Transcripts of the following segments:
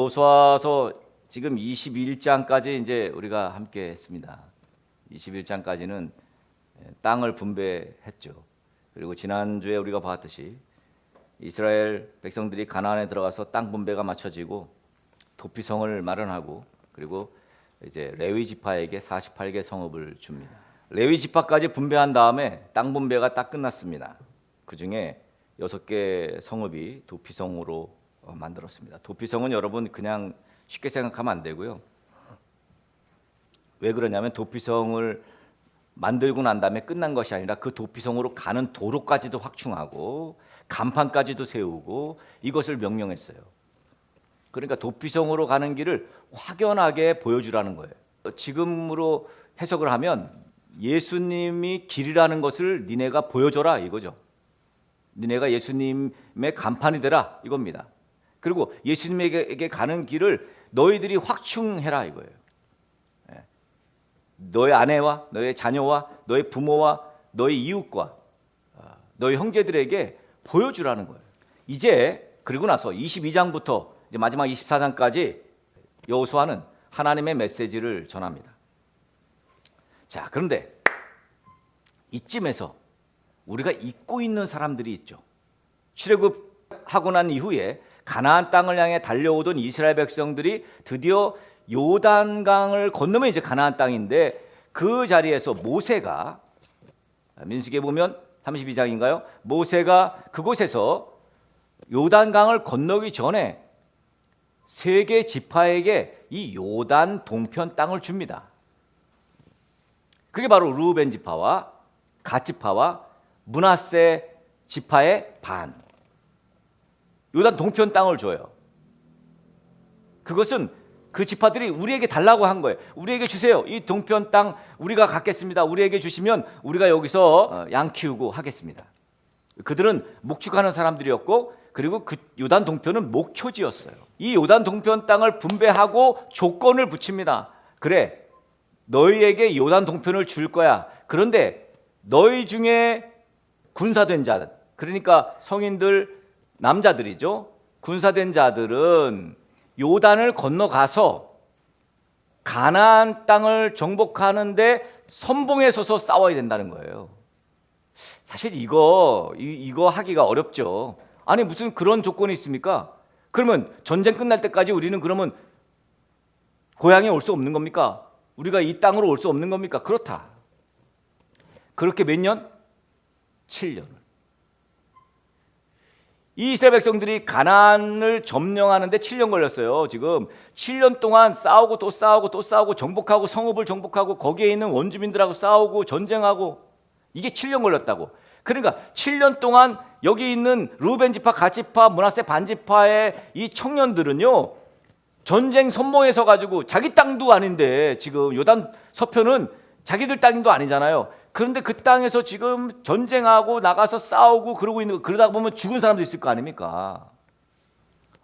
여호수아서 지금 21장까지 이제 우리가 함께 했습니다. 21장까지는 땅을 분배했죠. 그리고 지난주에 우리가 봤듯이 이스라엘 백성들이 가나안에 들어가서 땅 분배가 맞춰지고 도피성을 마련하고 그리고 이제 레위 지파에게 48개 성읍을 줍니다. 레위 지파까지 분배한 다음에 땅 분배가 딱 끝났습니다. 그 중에 6개 성읍이 도피성으로 만들었습니다. 도피성은 여러분 그냥 쉽게 생각하면 안 되고요. 왜 그러냐면 도피성을 만들고 난 다음에 끝난 것이 아니라 그 도피성으로 가는 도로까지도 확충하고 간판까지도 세우고 이것을 명령했어요. 그러니까 도피성으로 가는 길을 확연하게 보여주라는 거예요. 지금으로 해석을 하면 예수님이 길이라는 것을 니네가 보여줘라 이거죠. 니네가 예수님의 간판이 되라 이겁니다. 그리고 예수님에게 가는 길을 너희들이 확충해라 이거예요. 너의 아내와 너의 자녀와 너의 부모와 너의 이웃과 너의 형제들에게 보여주라는 거예요. 이제 그리고 나서 22장부터 이제 마지막 24장까지 여호수아는 하나님의 메시지를 전합니다. 자, 그런데 이쯤에서 우리가 잊고 있는 사람들이 있죠. 출애굽하고 난 이후에 가나안 땅을 향해 달려오던 이스라엘 백성들이 드디어 요단강을 건너면 이제 가나안 땅인데 그 자리에서 모세가 민수기에 보면 32장인가요? 모세가 그곳에서 요단강을 건너기 전에 세 개 지파에게 이 요단 동편 땅을 줍니다. 그게 바로 르우벤 지파와 갓 지파와 므낫세 지파의 반. 요단 동편 땅을 줘요. 그것은 그 지파들이 우리에게 달라고 한 거예요. 우리에게 주세요. 이 동편 땅 우리가 갖겠습니다. 우리에게 주시면 우리가 여기서 양 키우고 하겠습니다. 그들은 목축하는 사람들이었고 그리고 그 요단 동편은 목초지였어요. 이 요단 동편 땅을 분배하고 조건을 붙입니다. 그래, 너희에게 요단 동편을 줄 거야. 그런데 너희 중에 군사된 자, 그러니까 성인들 남자들이죠. 군사된 자들은 요단을 건너가서 가나안 땅을 정복하는데 선봉에 서서 싸워야 된다는 거예요. 사실 이거 하기가 어렵죠. 아니 무슨 그런 조건이 있습니까? 그러면 전쟁 끝날 때까지 우리는 그러면 고향에 올 수 없는 겁니까? 우리가 이 땅으로 올 수 없는 겁니까? 그렇다. 그렇게 몇 년? 7년을. 이 이스라엘 백성들이 가나안을 점령하는데 7년 걸렸어요. 지금 7년 동안 싸우고 또 싸우고 또 싸우고 정복하고 성읍을 정복하고 거기에 있는 원주민들하고 싸우고 전쟁하고 이게 7년 걸렸다고. 그러니까 7년 동안 여기 있는 르우벤 지파, 갓 지파, 므낫세 반 지파의 이 청년들은요. 전쟁 선봉에 서 가지고 자기 땅도 아닌데 지금 요단 서편은 자기들 땅도 아니잖아요. 그런데 그 땅에서 지금 전쟁하고 나가서 싸우고 그러고 있는 거 그러다 보면 죽은 사람도 있을 거 아닙니까?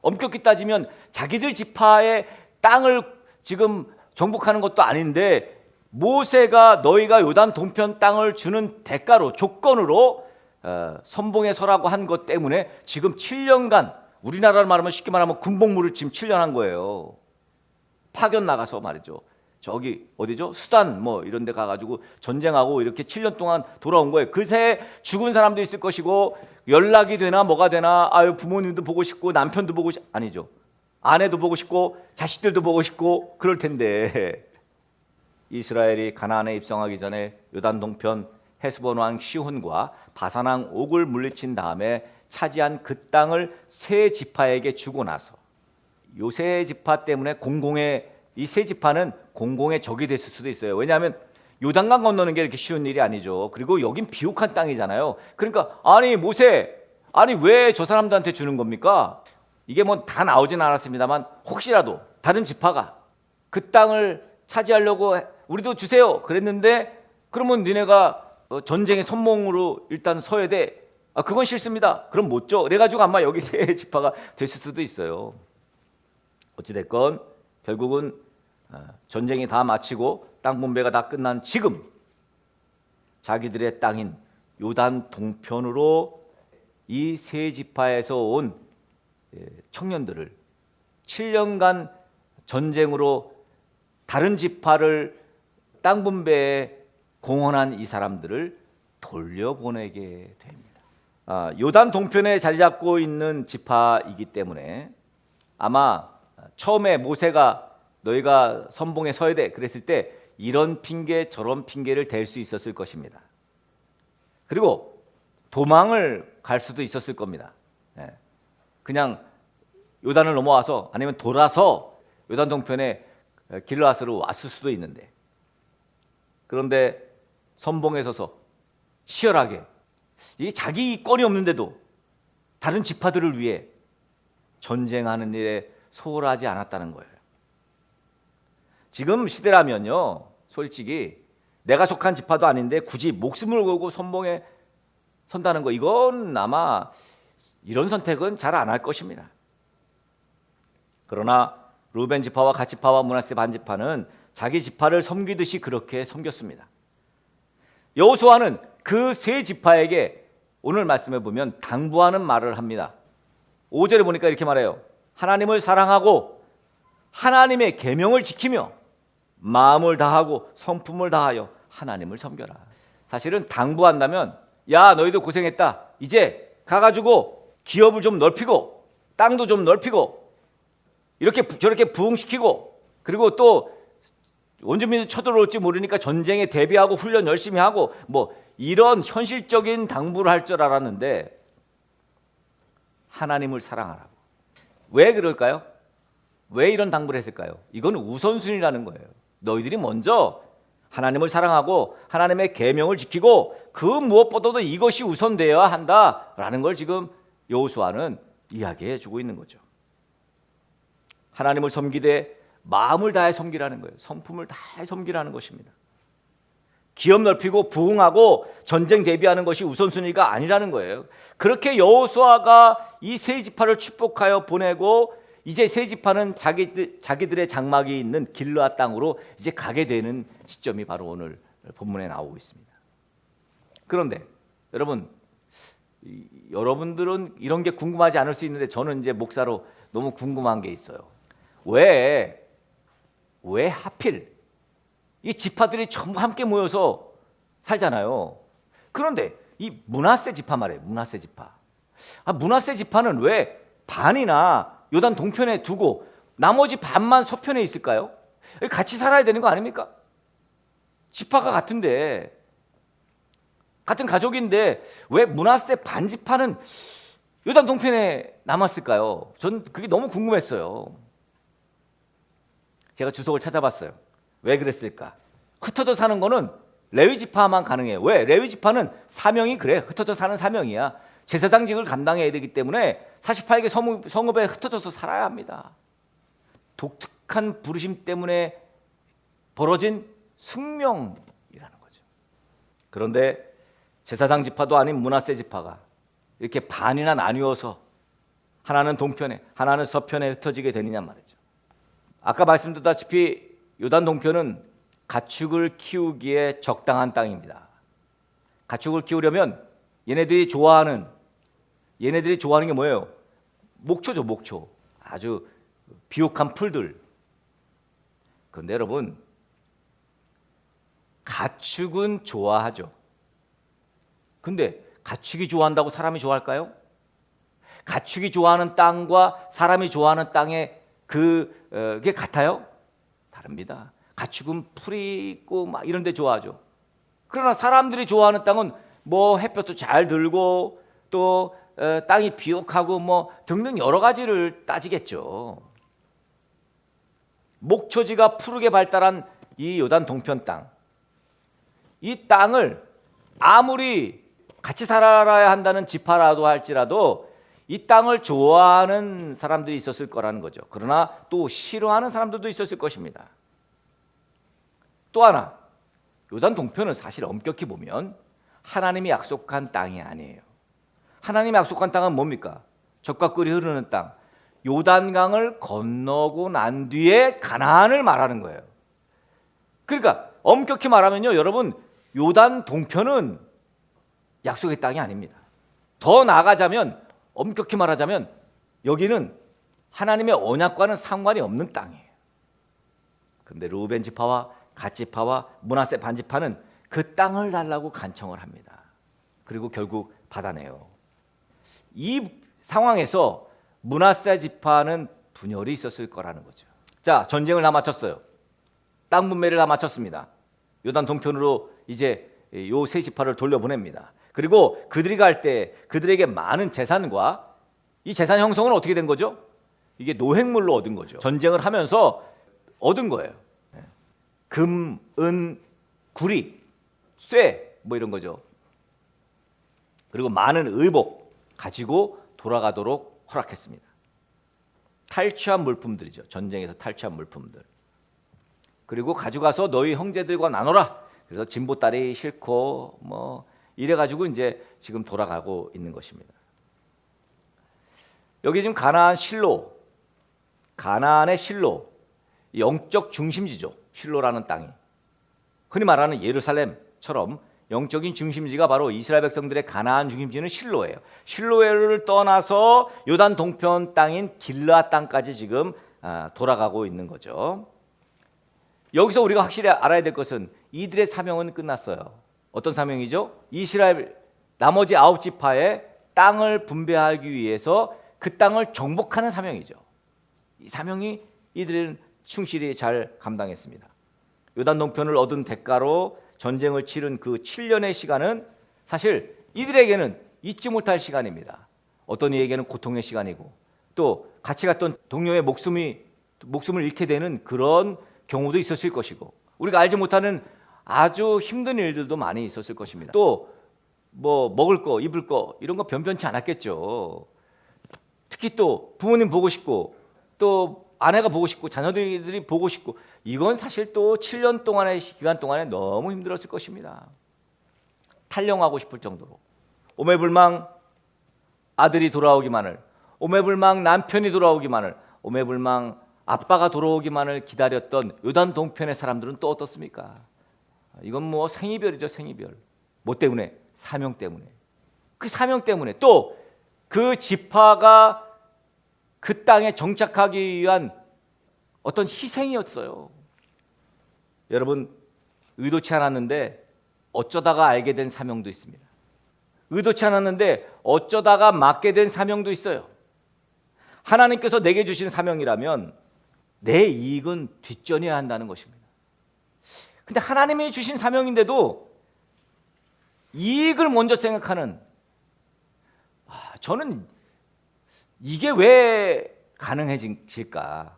엄격히 따지면 자기들 지파의 땅을 지금 정복하는 것도 아닌데 모세가 너희가 요단 동편 땅을 주는 대가로 조건으로 선봉에 서라고 한 것 때문에 지금 7년간 우리나라로 말하면 쉽게 말하면 군복무를 지금 7년 한 거예요. 파견 나가서 말이죠. 저기 어디죠? 수단 뭐 이런 데 가가지고 전쟁하고 이렇게 7년 동안 돌아온 거예요. 그새 죽은 사람도 있을 것이고 연락이 되나 뭐가 되나 아유 부모님도 보고 싶고 남편도 보고 아니죠. 아내도 보고 싶고 자식들도 보고 싶고 그럴 텐데 이스라엘이 가나안에 입성하기 전에 요단 동편 헤스본 왕 시혼과 바산 왕 옥을 물리친 다음에 차지한 그 땅을 세 지파에게 주고 나서 요 세 지파 때문에 공공의 이 세 지파는 공공의 적이 됐을 수도 있어요. 왜냐하면 요단강 건너는 게 이렇게 쉬운 일이 아니죠. 그리고 여긴 비옥한 땅이잖아요. 그러니까 아니 모세, 아니 왜 저 사람들한테 주는 겁니까? 이게 뭐 다 나오진 않았습니다만 혹시라도 다른 지파가 그 땅을 차지하려고 우리도 주세요 그랬는데 그러면 니네가 전쟁의 선봉으로 일단 서야 돼. 그건 싫습니다. 그럼 못 줘. 그래가지고 아마 여기 세 지파가 됐을 수도 있어요. 어찌됐건 결국은 전쟁이 다 마치고 땅 분배가 다 끝난 지금 자기들의 땅인 요단 동편으로 이 세 지파에서 온 청년들을 7년간 전쟁으로 다른 지파를 땅 분배에 공헌한 이 사람들을 돌려보내게 됩니다. 요단 동편에 자리 잡고 있는 지파이기 때문에 아마 처음에 모세가 너희가 선봉에 서야 돼 그랬을 때 이런 핑계 저런 핑계를 댈 수 있었을 것입니다. 그리고 도망을 갈 수도 있었을 겁니다. 그냥 요단을 넘어와서 아니면 돌아서 요단 동편에 길르앗으로 왔을 수도 있는데, 그런데 선봉에 서서 치열하게 이 자기 건이 없는데도 다른 지파들을 위해 전쟁하는 일에 소홀하지 않았다는 거예요. 지금 시대라면요, 솔직히 내가 속한 지파도 아닌데 굳이 목숨을 걸고 선봉에 선다는 거, 이건 아마 이런 선택은 잘 안 할 것입니다. 그러나 루벤 지파와 갓 지파와 므낫세 반 지파는 자기 지파를 섬기듯이 그렇게 섬겼습니다. 여호수아는 그 세 지파에게 오늘 말씀에 보면 당부하는 말을 합니다. 5절에 보니까 이렇게 말해요. 하나님을 사랑하고 하나님의 계명을 지키며 마음을 다하고 성품을 다하여 하나님을 섬겨라. 사실은 당부한다면, 야 너희도 고생했다, 이제 가가지고 기업을 좀 넓히고 땅도 좀 넓히고 이렇게 저렇게 부흥시키고, 그리고 또 원주민이 쳐들어올지 모르니까 전쟁에 대비하고 훈련 열심히 하고, 뭐 이런 현실적인 당부를 할 줄 알았는데 하나님을 사랑하라고. 왜 그럴까요? 왜 이런 당부를 했을까요? 이건 우선순위라는 거예요. 너희들이 먼저 하나님을 사랑하고 하나님의 계명을 지키고 그 무엇보다도 이것이 우선되어야 한다라는 걸 지금 여호수아는 이야기해 주고 있는 거죠. 하나님을 섬기되 마음을 다해 섬기라는 거예요. 성품을 다해 섬기라는 것입니다. 기업 넓히고 부흥하고 전쟁 대비하는 것이 우선순위가 아니라는 거예요. 그렇게 여호수아가 이 세 지파를 축복하여 보내고 이제 세 지파는 자기들의 장막이 있는 길르앗 땅으로 이제 가게 되는 시점이 바로 오늘 본문에 나오고 있습니다. 그런데 여러분들은 이런 게 궁금하지 않을 수 있는데 저는 이제 목사로 너무 궁금한 게 있어요. 왜 하필 이 지파들이 전부 함께 모여서 살잖아요. 그런데 이 므낫세 지파 말이에요. 므낫세 지파. 므낫세 지파는 왜 반이나 요단 동편에 두고 나머지 반만 서편에 있을까요? 같이 살아야 되는 거 아닙니까? 지파가 같은데, 같은 가족인데 왜 므낫세 반 지파는 요단 동편에 남았을까요? 전 그게 너무 궁금했어요. 제가 주석을 찾아봤어요. 왜 그랬을까? 흩어져 사는 거는 레위 지파만 가능해요. 왜? 레위 지파는 사명이 그래. 흩어져 사는 사명이야. 제사장직을 감당해야 되기 때문에 48개 성읍에 흩어져서 살아야 합니다. 독특한 부르심 때문에 벌어진 숙명이라는 거죠. 그런데 제사장 지파도 아닌 므낫세 지파가 이렇게 반이나 나뉘어서 하나는 동편에 하나는 서편에 흩어지게 되느냐 말이죠. 아까 말씀드렸다시피 요단 동편은 가축을 키우기에 적당한 땅입니다. 가축을 키우려면 얘네들이 좋아하는 게 뭐예요? 목초죠, 목초. 아주 비옥한 풀들. 그런데 여러분, 가축은 좋아하죠. 근데 가축이 좋아한다고 사람이 좋아할까요? 가축이 좋아하는 땅과 사람이 좋아하는 땅의 그게 같아요? 다릅니다. 가축은 풀이 있고 막 이런 데 좋아하죠. 그러나 사람들이 좋아하는 땅은 뭐 햇볕도 잘 들고 또 땅이 비옥하고 뭐 등등 여러 가지를 따지겠죠. 목초지가 푸르게 발달한 이 요단 동편 땅, 이 땅을 아무리 같이 살아야 한다는 지파라도 할지라도 이 땅을 좋아하는 사람들이 있었을 거라는 거죠. 그러나 또 싫어하는 사람들도 있었을 것입니다. 또 하나, 요단 동편은 사실 엄격히 보면 하나님이 약속한 땅이 아니에요. 하나님이 약속한 땅은 뭡니까? 젖과 꿀이 흐르는 땅, 요단강을 건너고 난 뒤에 가나안을 말하는 거예요. 그러니까 엄격히 말하면요, 여러분, 요단 동편은 약속의 땅이 아닙니다. 더 나아가자면, 엄격히 말하자면 여기는 하나님의 언약과는 상관이 없는 땅이에요. 그런데 르우벤 지파와 갓 지파와 므낫세 반 지파는 그 땅을 달라고 간청을 합니다. 그리고 결국 받아내요. 이 상황에서 므낫세 지파는 분열이 있었을 거라는 거죠. 자, 전쟁을 다 마쳤어요. 땅 분배를 다 마쳤습니다. 요단 동편으로 이제 요 세 지파를 돌려보냅니다. 그리고 그들이 갈 때 그들에게 많은 재산과 이 재산 형성은 어떻게 된 거죠? 이게 노획물로 얻은 거죠. 전쟁을 하면서 얻은 거예요. 금, 은, 구리, 쇠 뭐 이런 거죠. 그리고 많은 의복 가지고 돌아가도록 허락했습니다. 탈취한 물품들이죠. 전쟁에서 탈취한 물품들. 그리고 가져가서 너희 형제들과 나눠라. 그래서 진보딸이 싫고 뭐 이래가지고 이제 지금 돌아가고 있는 것입니다. 여기 지금 가나안 실로, 가나안의 실로, 영적 중심지죠. 실로라는 땅이. 흔히 말하는 예루살렘처럼 영적인 중심지가 바로 이스라엘 백성들의 가나안 중심지는 실로예요. 실로를 떠나서 요단 동편 땅인 길르앗 땅까지 지금 돌아가고 있는 거죠. 여기서 우리가 확실히 알아야 될 것은 이들의 사명은 끝났어요. 어떤 사명이죠? 이스라엘 나머지 9지파의 땅을 분배하기 위해서 그 땅을 정복하는 사명이죠. 이 사명이 이들은 충실히 잘 감당했습니다. 요단 동편을 얻은 대가로 전쟁을 치른 그 7년의 시간은 사실 이들에게는 잊지 못할 시간입니다. 어떤 이에게는 고통의 시간이고 또 같이 갔던 동료의 목숨을 잃게 되는 그런 경우도 있었을 것이고 우리가 알지 못하는 아주 힘든 일들도 많이 있었을 것입니다. 또 뭐 먹을 거, 입을 거 이런 거 변변치 않았겠죠. 특히 또 부모님 보고 싶고 또 아내가 보고 싶고 자녀들이 보고 싶고 이건 사실 또 7년 동안의 기간 동안에 너무 힘들었을 것입니다. 탈영하고 싶을 정도로 오매불망 아들이 돌아오기만을, 오매불망 남편이 돌아오기만을, 오매불망 아빠가 돌아오기만을 기다렸던 요단 동편의 사람들은 또 어떻습니까? 이건 뭐 생이별이죠. 생이별. 뭐 때문에? 사명 때문에. 그 사명 때문에 또 그 지파가 그 땅에 정착하기 위한 어떤 희생이었어요. 여러분 의도치 않았는데 어쩌다가 알게 된 사명도 있습니다. 의도치 않았는데 어쩌다가 맡게 된 사명도 있어요. 하나님께서 내게 주신 사명이라면 내 이익은 뒷전해야 한다는 것입니다. 근데 하나님이 주신 사명인데도 이익을 먼저 생각하는 저는 이게 왜 가능해질까?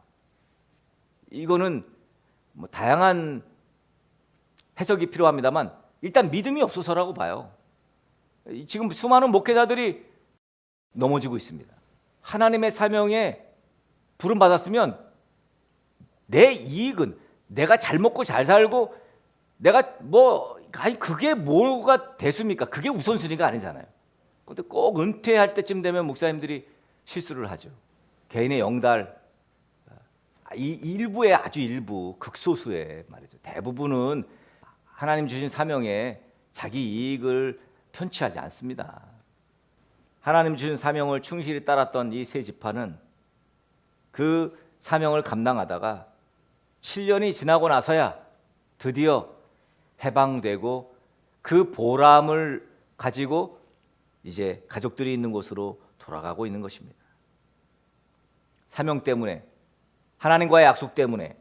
이거는 뭐 다양한 해석이 필요합니다만 일단 믿음이 없어서라고 봐요. 지금 수많은 목회자들이 넘어지고 있습니다. 하나님의 사명에 부름 받았으면 내 이익은 내가 잘 먹고 잘 살고 내가 그게 뭐가 대수입니까? 그게 우선순위가 아니잖아요. 근데 꼭 은퇴할 때쯤 되면 목사님들이 실수를 하죠. 개인의 영달, 이 일부의 아주 일부, 극소수의 말이죠. 대부분은 하나님 주신 사명에 자기 이익을 편취하지 않습니다. 하나님 주신 사명을 충실히 따랐던 이 세 지파는 그 사명을 감당하다가 7년이 지나고 나서야 드디어 해방되고 그 보람을 가지고 이제 가족들이 있는 곳으로 돌아가고 있는 것입니다. 사명 때문에, 하나님과의 약속 때문에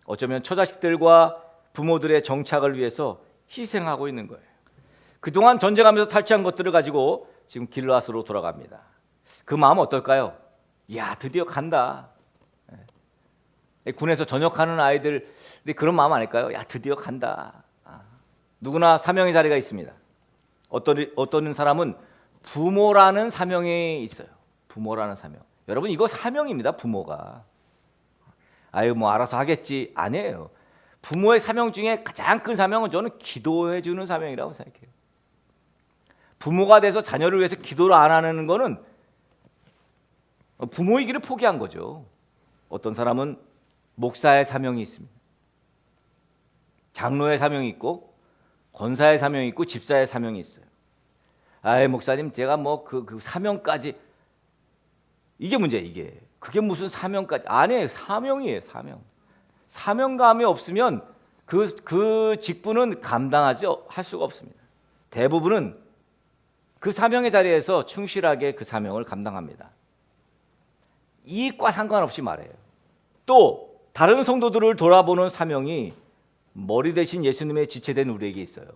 어쩌면 처자식들과 부모들의 정착을 위해서 희생하고 있는 거예요. 그동안 전쟁하면서 탈취한 것들을 가지고 지금 길르앗으로 돌아갑니다. 그 마음 어떨까요? 야, 드디어 간다. 군에서 전역하는 아이들이 그런 마음 아닐까요? 야, 드디어 간다. 누구나 사명의 자리가 있습니다. 어떤 사람은 부모라는 사명이 있어요. 부모라는 사명. 여러분 이거 사명입니다. 부모가. 뭐 알아서 하겠지. 아니에요. 부모의 사명 중에 가장 큰 사명은 저는 기도해 주는 사명이라고 생각해요. 부모가 돼서 자녀를 위해서 기도를 안 하는 거는 부모이기를 포기한 거죠. 어떤 사람은 목사의 사명이 있습니다. 장로의 사명이 있고 권사의 사명이 있고 집사의 사명이 있어요. 목사님 제가 그 사명까지 이게 문제예요. 이게 그게 무슨 사명까지? 아니에요. 사명이에요. 사명. 사명감이 없으면 그 직분은 감당하지 할 수가 없습니다. 대부분은 그 사명의 자리에서 충실하게 그 사명을 감당합니다. 이익과 상관없이 말해요. 또 다른 성도들을 돌아보는 사명이 머리 대신 예수님의 지체된 우리에게 있어요.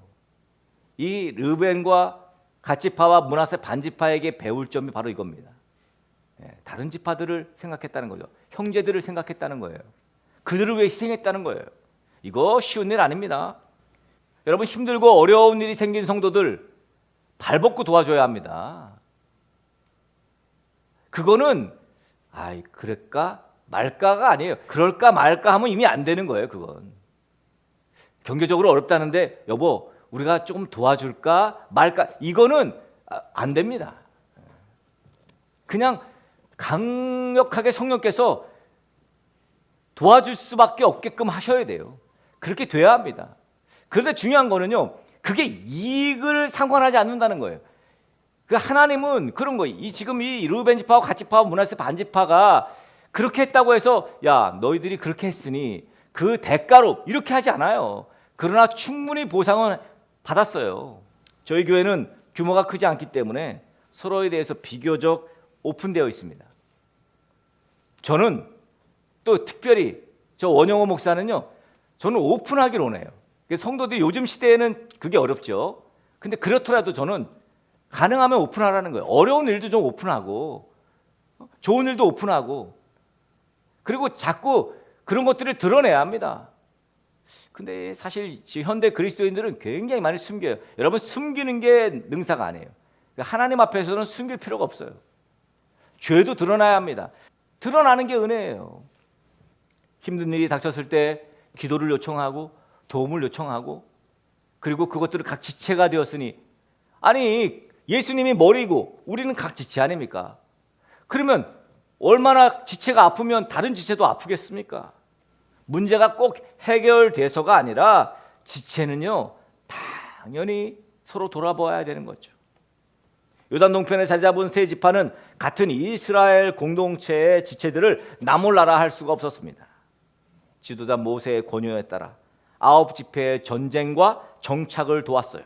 이 르벤과 갓지파와 므낫세 반지파에게 배울 점이 바로 이겁니다. 다른 지파들을 생각했다는 거죠. 형제들을 생각했다는 거예요. 그들을 위해 희생했다는 거예요. 이거 쉬운 일 아닙니다. 여러분, 힘들고 어려운 일이 생긴 성도들 발벗고 도와줘야 합니다. 그거는 그럴까 말까가 아니에요. 그럴까 말까 하면 이미 안 되는 거예요. 그건 경제적으로 어렵다는데 여보 우리가 조금 도와줄까 말까, 이거는 안 됩니다. 그냥 강력하게 성령께서 도와줄 수밖에 없게끔 하셔야 돼요. 그렇게 돼야 합니다. 그런데 중요한 거는요, 그게 이익을 상관하지 않는다는 거예요. 그 하나님은 그런 거예요. 지금 이 르우벤 지파와 갓 지파와 므낫세 반 지파가 그렇게 했다고 해서 야 너희들이 그렇게 했으니 그 대가로 이렇게 하지 않아요. 그러나 충분히 보상은 받았어요. 저희 교회는 규모가 크지 않기 때문에 서로에 대해서 비교적 오픈되어 있습니다. 저는 또 특별히 저 원영호 목사는요, 저는 오픈하기를 원해요. 성도들이 요즘 시대에는 그게 어렵죠. 근데 그렇더라도 저는 가능하면 오픈하라는 거예요. 어려운 일도 좀 오픈하고 좋은 일도 오픈하고, 그리고 자꾸 그런 것들을 드러내야 합니다. 근데 사실 현대 그리스도인들은 굉장히 많이 숨겨요. 여러분, 숨기는 게 능사가 아니에요. 하나님 앞에서는 숨길 필요가 없어요. 죄도 드러나야 합니다. 드러나는 게 은혜예요. 힘든 일이 닥쳤을 때 기도를 요청하고 도움을 요청하고, 그리고 그것들을 각 지체가 되었으니, 아니 예수님이 머리고 우리는 각 지체 아닙니까? 그러면 얼마나 지체가 아프면 다른 지체도 아프겠습니까? 문제가 꼭 해결돼서가 아니라 지체는요 당연히 서로 돌아보아야 되는 거죠. 요단 동편에 자리 잡은 세 지파는 같은 이스라엘 공동체의 지체들을 나몰라라 할 수가 없었습니다. 지도자 모세의 권유에 따라 9지파의 전쟁과 정착을 도왔어요.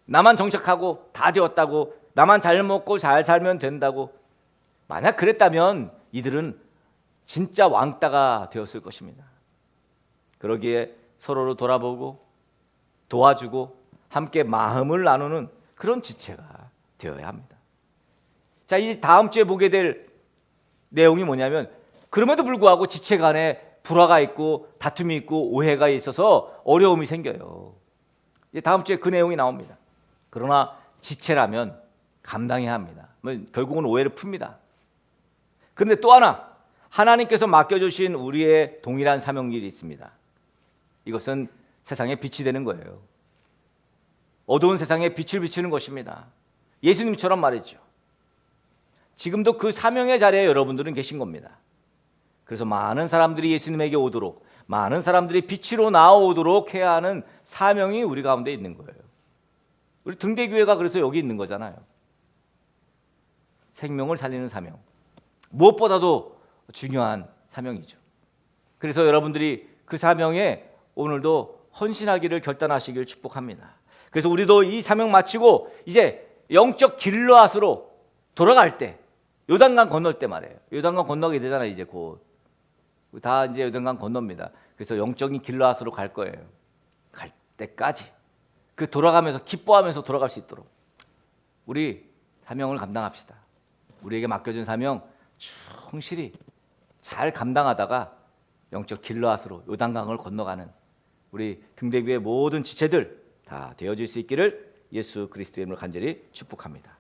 나만 정착하고 다 되었다고, 나만 잘 먹고 잘 살면 된다고, 만약 그랬다면 이들은 진짜 왕따가 되었을 것입니다. 그러기에 서로를 돌아보고 도와주고 함께 마음을 나누는 그런 지체가 되어야 합니다. 자, 이제 다음 주에 보게 될 내용이 뭐냐면, 그럼에도 불구하고 지체 간에 불화가 있고 다툼이 있고 오해가 있어서 어려움이 생겨요. 이제 다음 주에 그 내용이 나옵니다. 그러나 지체라면 감당해야 합니다. 결국은 오해를 풉니다. 그런데 또 하나, 하나님께서 맡겨주신 우리의 동일한 사명일이 있습니다. 이것은 세상에 빛이 되는 거예요. 어두운 세상에 빛을 비추는 것입니다. 예수님처럼 말이죠. 지금도 그 사명의 자리에 여러분들은 계신 겁니다. 그래서 많은 사람들이 예수님에게 오도록, 많은 사람들이 빛으로 나오도록 해야 하는 사명이 우리 가운데 있는 거예요. 우리 등대교회가 그래서 여기 있는 거잖아요. 생명을 살리는 사명, 무엇보다도 중요한 사명이죠. 그래서 여러분들이 그 사명에 오늘도 헌신하기를 결단하시길 축복합니다. 그래서 우리도 이 사명 마치고 이제 영적 길르앗으로 돌아갈 때, 요단강 건널 때 말이에요. 요단강 건너게 되잖아요. 이제 곧 다 이제 요단강 건넙니다. 그래서 영적인 길르앗으로 갈 거예요. 갈 때까지 그 돌아가면서 기뻐하면서 돌아갈 수 있도록 우리 사명을 감당합시다. 우리에게 맡겨진 사명 충실히 잘 감당하다가 영적 길르앗으로 요단강을 건너가는 우리 등대교회 모든 지체들 다 되어질 수 있기를 예수 그리스도의 이름으로 간절히 축복합니다.